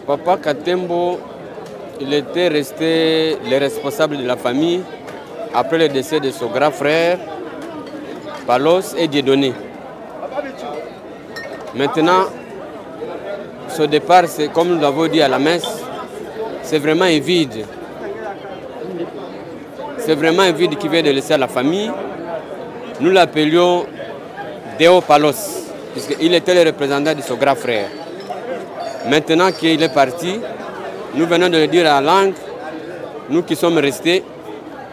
Papa Katembo, il était resté le responsable de la famille après le décès de son grand frère, Palos et Dieudonné. Maintenant, ce départ, c'est comme nous l'avons dit à la messe, c'est vraiment un vide. C'est vraiment un vide qui vient de laisser à la famille. Nous l'appelions Deo Palos, puisqu'il était le représentant de son grand frère. Maintenant qu'il est parti, nous venons de le dire à la langue, nous qui sommes restés,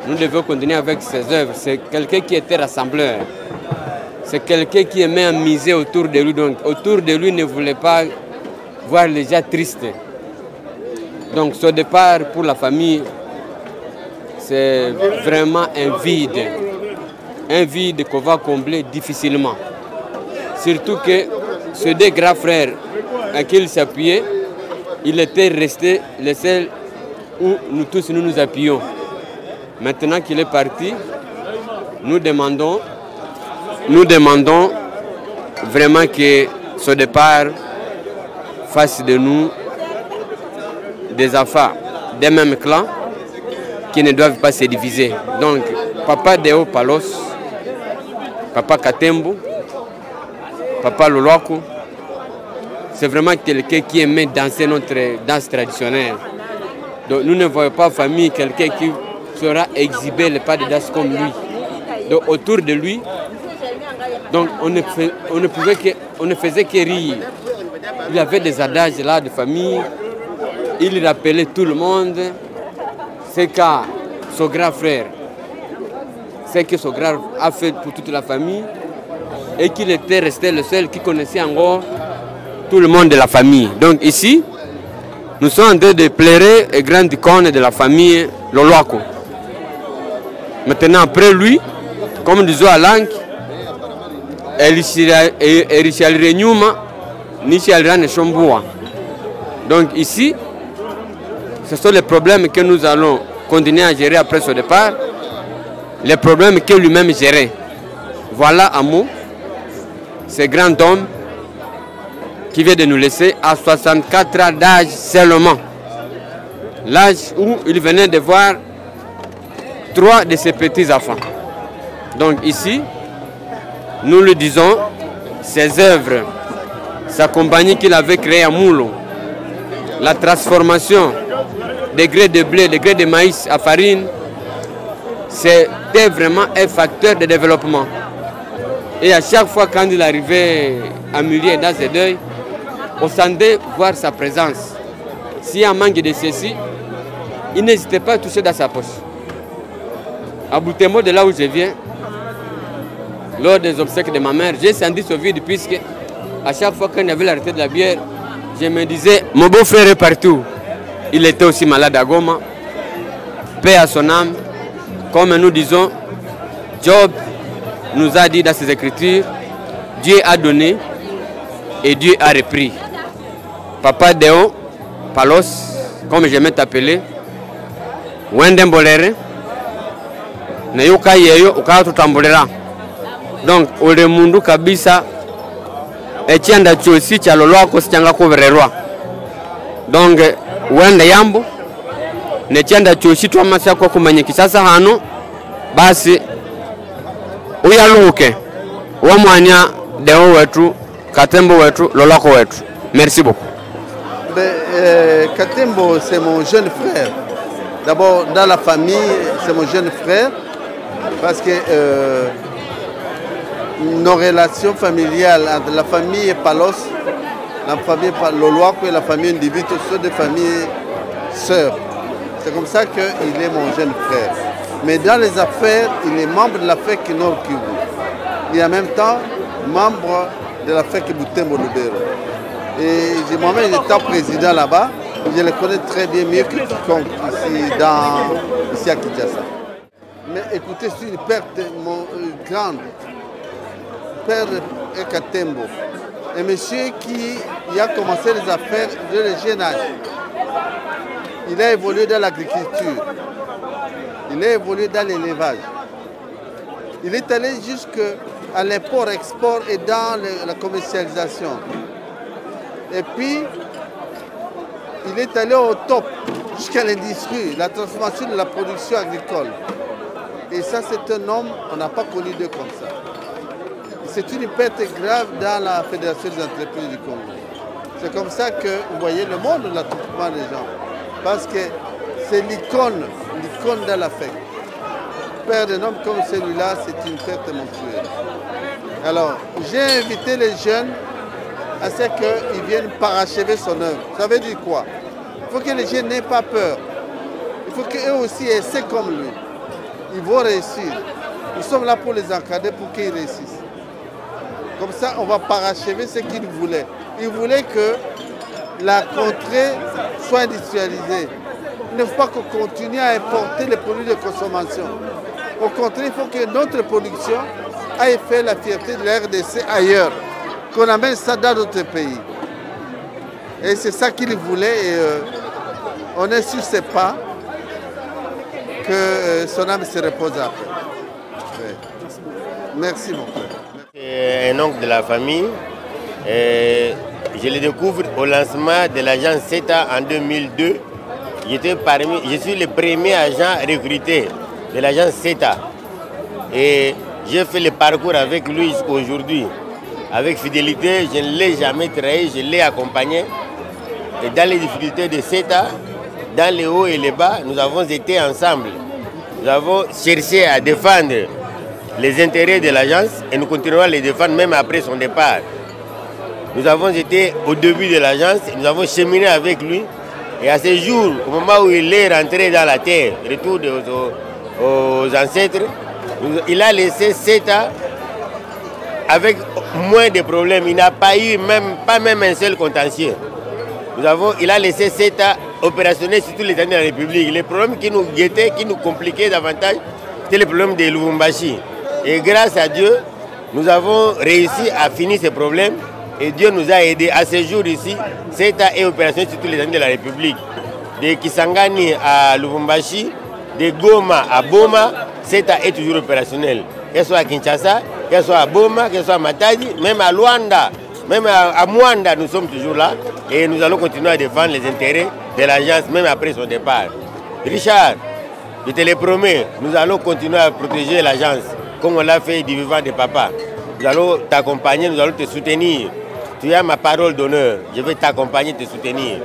nous devons continuer avec ses œuvres. C'est quelqu'un qui était rassembleur. C'est quelqu'un qui aimait amuser autour de lui. Donc autour de lui ne voulait pas voir les gens tristes. Donc ce départ pour la famille, c'est vraiment un vide. Un vide qu'on va combler difficilement. Surtout que ces deux grands frères à qui il s'appuyait, il était resté le seul où nous tous nous appuyons. Maintenant qu'il est parti, nous demandons vraiment que ce départ fasse de nous des enfants des mêmes clans qui ne doivent pas se diviser. Donc, Papa Deo Palos, Papa Katembo, Papa Loloako, c'est vraiment quelqu'un qui aimait danser notre danse traditionnelle. Donc nous ne voyons pas famille, quelqu'un qui sera exhibé le pas de danse comme lui. Donc autour de lui, donc on ne faisait que rire. Il y avait des adages là de famille, il rappelait tout le monde, c'est qu'à son grand frère, c'est que son grand a fait pour toute la famille et qu'il était resté le seul qui connaissait encore tout le monde de la famille. Donc ici, nous sommes en train de pleurer une grande icône de la famille Loloako. Maintenant, après lui, comme disons à langue, donc ici, ce sont les problèmes que nous allons continuer à gérer après ce départ, les problèmes que lui-même gérait. Voilà un mot, ce grand homme qui vient de nous laisser à 64 ans d'âge seulement. L'âge où il venait de voir 3 de ses petits-enfants. Donc ici, nous lui disons, ses œuvres, sa compagnie qu'il avait créée à Moulo, la transformation des grès de blé, des grès de maïs à farine, c'était vraiment un facteur de développement. Et à chaque fois quand il arrivait à mûrir dans ses deuils, on sentait voir sa présence. S'il y a un manque de ceci, il n'hésitait pas à toucher dans sa poche. À Boutemo, de là où je viens, lors des obsèques de ma mère, j'ai senti ce vide puisque à chaque fois qu'il y avait l'arrêté de la bière, je me disais, mon beau-frère est partout. Il était aussi malade à Goma. Paix à son âme. Comme nous disons, Job nous a dit dans ses écritures, Dieu a donné et Dieu a repris. Papa Deo Palos, comme j'aimais t'appeler, Wendem Bolere, Neyuka Yeyo, Ukato Tambolera. Donc, Ore Mundu Kabisa, Etienda Chosi, Chaloloako, Stianga Kovererwa. Donc, Wende Yambo, Netienda Chosi, Tuamasa Kokumanye Kisasa Hano, Basi, Uyaluke, Wamwania, Deo Wetu, Katembo Wetu, Lolako Wetu. Merci beaucoup. Katembo, c'est mon jeune frère. D'abord, dans la famille, c'est mon jeune frère. Parce que nos relations familiales entre la famille et Palos la famille Loloako et la famille Ndivito sont des familles sœurs. C'est comme ça qu'il est mon jeune frère. Mais dans les affaires, il est membre de la FEC Nord Kivu. Il est en même temps membre de la FEC Butembo Lubero. Et moi-même, j'étais président là-bas. Je le connais très bien, mieux que quiconque ici à Kinshasa. Mais écoutez, c'est une perte grande. Père Ekatembo. Un monsieur qui a commencé les affaires de le jeune âge. Il a évolué dans l'agriculture. Il a évolué dans l'élevage. Il est allé jusqu'à l'import-export et dans la commercialisation. Et puis, il est allé au top, jusqu'à l'industrie, la transformation de la production agricole. Et ça, c'est un homme, on n'a pas connu d'eux comme ça. C'est une perte grave dans la Fédération des entreprises du Congo. C'est comme ça que, vous voyez, le monde l'a tout des gens. Parce que c'est l'icône dans la fête. Perdre un homme comme celui-là, c'est une perte monstrueuse. Alors, j'ai invité les jeunes à ce qu'ils viennent parachever son œuvre. Ça veut dire quoi? Il faut que les jeunes n'aient pas peur. Il faut qu'eux aussi essaient comme lui. Ils vont réussir. Nous sommes là pour les encadrer, pour qu'ils réussissent. Comme ça, on va parachever ce qu'ils voulaient. Ils voulaient que la contrée soit industrialisée. Il ne faut pas qu'on continue à importer les produits de consommation. Au contraire, il faut que notre production aille faire la fierté de la RDC ailleurs, qu'on amène ça dans d'autres pays. Et c'est ça qu'il voulait. Et on est sur ses pas que son âme se repose après. Ouais. Merci mon frère. C'est un oncle de la famille. Je le découvre au lancement de l'agence CETA en 2002. Je suis le premier agent recruté de l'agence CETA. Et j'ai fait le parcours avec lui jusqu'à aujourd'hui. Avec fidélité, je ne l'ai jamais trahi, je l'ai accompagné. Et dans les difficultés de CETA, dans les hauts et les bas, nous avons été ensemble. Nous avons cherché à défendre les intérêts de l'agence et nous continuerons à les défendre même après son départ. Nous avons été au début de l'agence, nous avons cheminé avec lui. Et à ce jour, au moment où il est rentré dans la terre, retour aux ancêtres, il a laissé CETA avec moins de problèmes. Il n'a pas eu pas même un seul contentieux. Il a laissé CETA opérationnel sur tous les années de la République. Les problèmes qui nous guettaient, qui nous compliquaient davantage, c'était le problème de Lubumbashi. Et grâce à Dieu, nous avons réussi à finir ces problèmes. Et Dieu nous a aidés. À ce jour ici, CETA est opérationnel sur tous les années de la République. De Kisangani à Lubumbashi, de Goma à Boma, CETA est toujours opérationnel. Qu'elle soit à Kinshasa, qu'elle soit à Boma, qu'elle soit à Matadi, même à Luanda, même à Mwanda, nous sommes toujours là. Et nous allons continuer à défendre les intérêts de l'agence, même après son départ. Richard, je te le promets, nous allons continuer à protéger l'agence, comme on l'a fait du vivant de papa. Nous allons t'accompagner, nous allons te soutenir. Tu as ma parole d'honneur, je vais t'accompagner, te soutenir.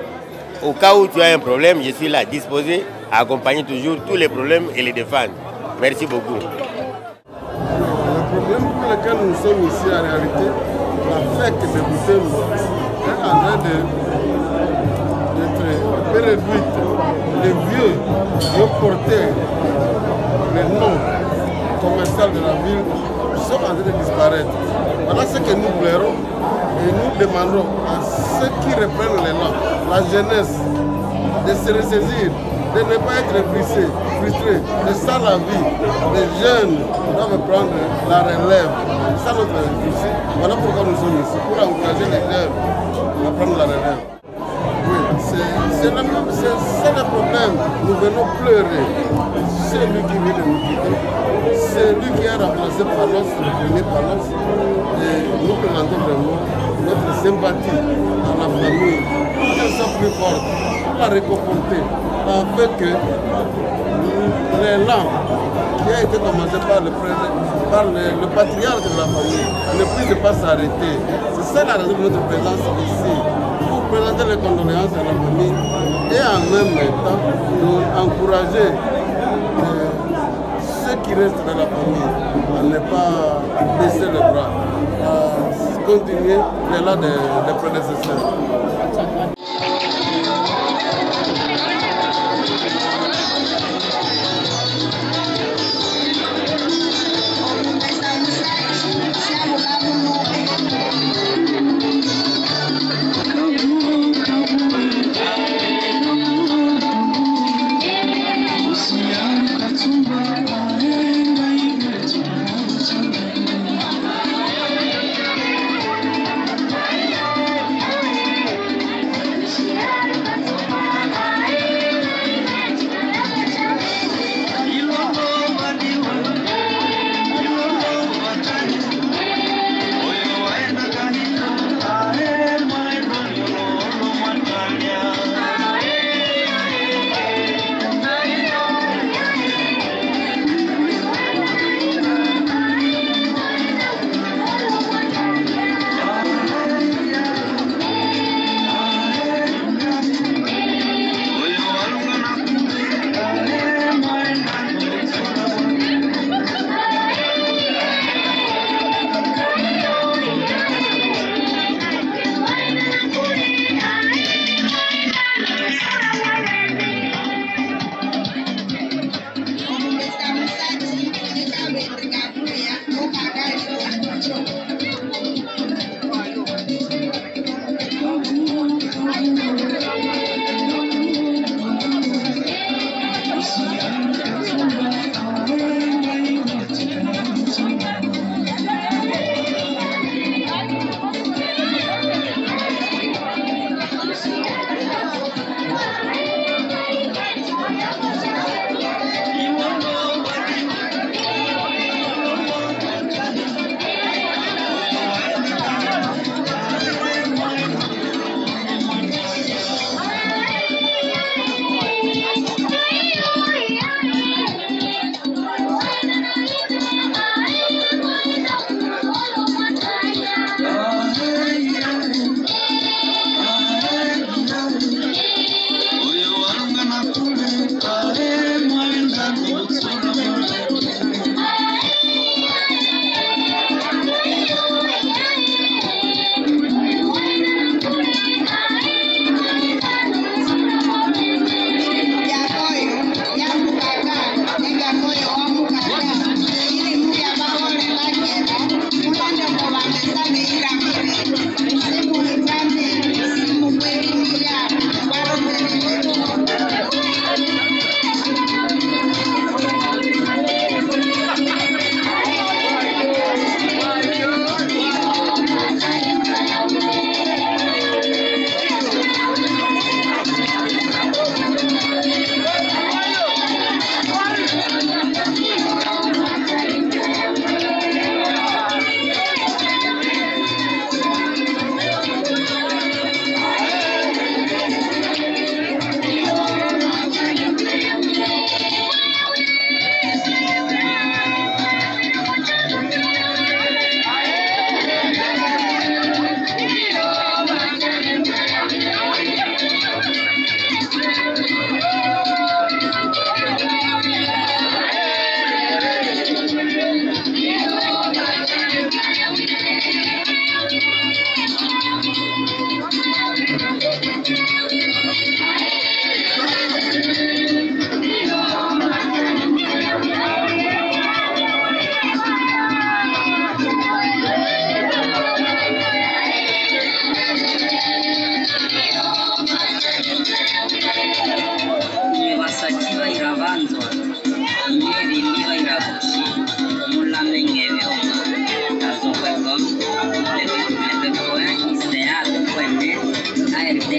Au cas où tu as un problème, je suis là, disposé à accompagner toujours tous les problèmes et les défendre. Merci beaucoup. Le problème pour lequel nous sommes ici, en réalité, la FEC de Butembo est en train d'être réduite. Les vieux portaient les noms commerciaux de la ville sont en train de disparaître. Voilà ce que nous voulons. Et nous demandons à ceux qui reprennent l'élan, la jeunesse, de se ressaisir, de ne pas être frustrés. C'est ça la vie. Les jeunes doivent prendre la relève. C'est ça notre souci. Voilà pourquoi nous sommes ici, pour encourager les jeunes à prendre la relève. Oui, c'est le problème. Nous venons pleurer. C'est lui qui vient de nous quitter. C'est lui qui a remplacé Palos, le premier Palos. Et nous présentons vraiment notre sympathie à la famille, pour qu'elle soit plus forte, pour la réconforter, afin que l'élan qui a été commencé par le patriarche de la famille ne puisse pas s'arrêter. C'est ça la raison de notre présence ici, pour présenter les condoléances à la famille et en même temps encourager ceux qui restent dans la famille à ne pas baisser les bras. continuer l'élan des prédécesseurs.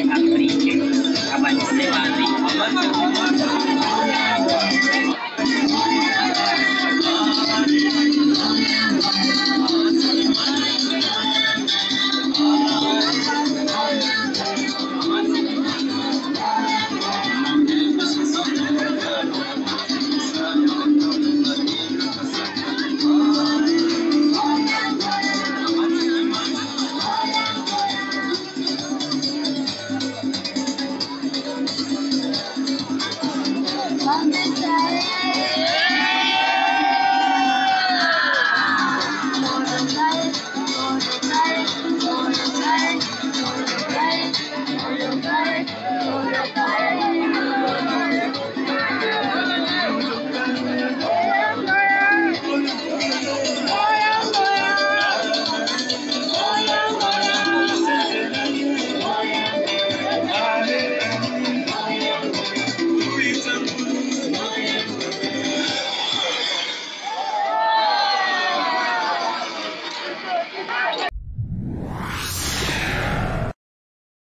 de